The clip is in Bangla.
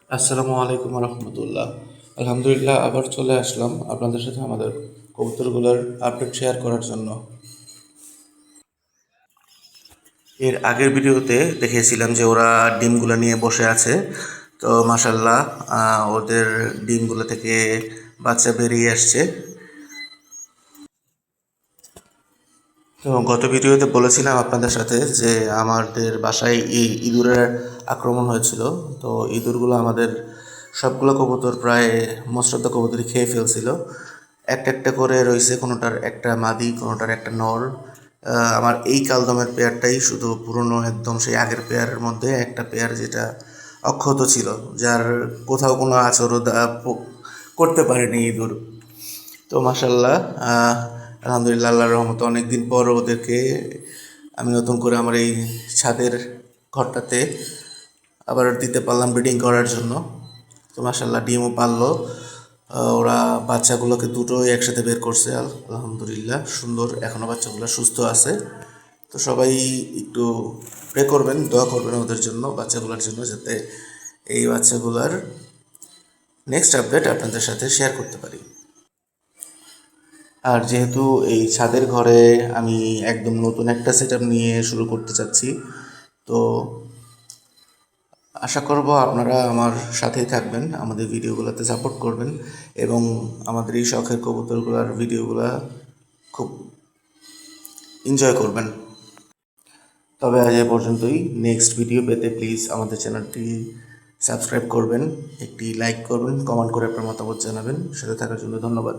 আসসালামু আলাইকুম রহমতুল্লাহ। আলহামদুলিল্লাহ, আবার চলে আসলাম আপনাদের সাথে আমাদের কবুতরগুলোর আপডেট শেয়ার করার জন্য। এর আগের ভিডিওতে দেখিয়েছিলাম যে ওরা ডিমগুলো নিয়ে বসে আছে। তো মাশাল্লাহ, ওদের ডিমগুলো থেকে বাচ্চা বেরিয়ে আসছে। তো গত ভিডিওতে বলেছিলাম আপনাদের সাথে যে আমাদের বাসায় এই ইঁদুরের আক্রমণ হয়েছিল। তো ইঁদুরগুলো আমাদের সবগুলো কবুতর, প্রায় মোস্ট অফ দ্য কবুতরই খেয়ে ফেলছিল। একটা একটা করে রয়েছে, কোনোটার একটা মাদি, কোনোটার একটা নর। আমার এই কালদমের পেয়ারটাই শুধু পুরনো, একদম সেই আগের পেয়ারের মধ্যে একটা পেয়ার যেটা অক্ষত ছিল, যার কোথাও কোনো আচরণ করতে পারেনি ইঁদুর। তো মাসাল্লাহ, আলহামদুলিল্লাহ, আল্লাহর রহমতে অনেক দিন পর ওদেরকে আমি নতুন করে আমার এই ছাদের ঘরটাতে আবার দিতে পারলাম ব্রিডিং করার জন্য। তো মাসাল্লাহ, ডিমও পারলো। ওরা বাচ্চাগুলোকে দুটোই একসাথে বের করছে, আলহামদুলিল্লাহ সুন্দর, এখনও বাচ্চাগুলো সুস্থ আছে। তো সবাই একটু প্রে করবেন, দোয়া করবেন ওদের জন্য, বাচ্চাগুলোর জন্য, যাতে এই বাচ্চাগুলোর নেক্সট আপডেট আপনাদের সাথে শেয়ার করতে পারি। আর যেহেতু এই ছাদের ঘরে আমি একদম নতুন একটা সেটআপ নিয়ে শুরু করতে চাচ্ছি, তো আশা করব আপনারা আমার সাথেই থাকবেন, আমাদের ভিডিওগুলোতে সাপোর্ট করবেন এবং আমাদের এই শখের কবুতরগুলোর ভিডিওগুলো খুব এনজয় করবেন। তবে আজ এ পর্যন্তই। নেক্সট ভিডিও পেতে প্লিজ আমাদের চ্যানেলটি সাবস্ক্রাইব করবেন, একটি লাইক করবেন, কমেন্ট করে আপনার মতামত জানাবেন। সাথে থাকার জন্য ধন্যবাদ।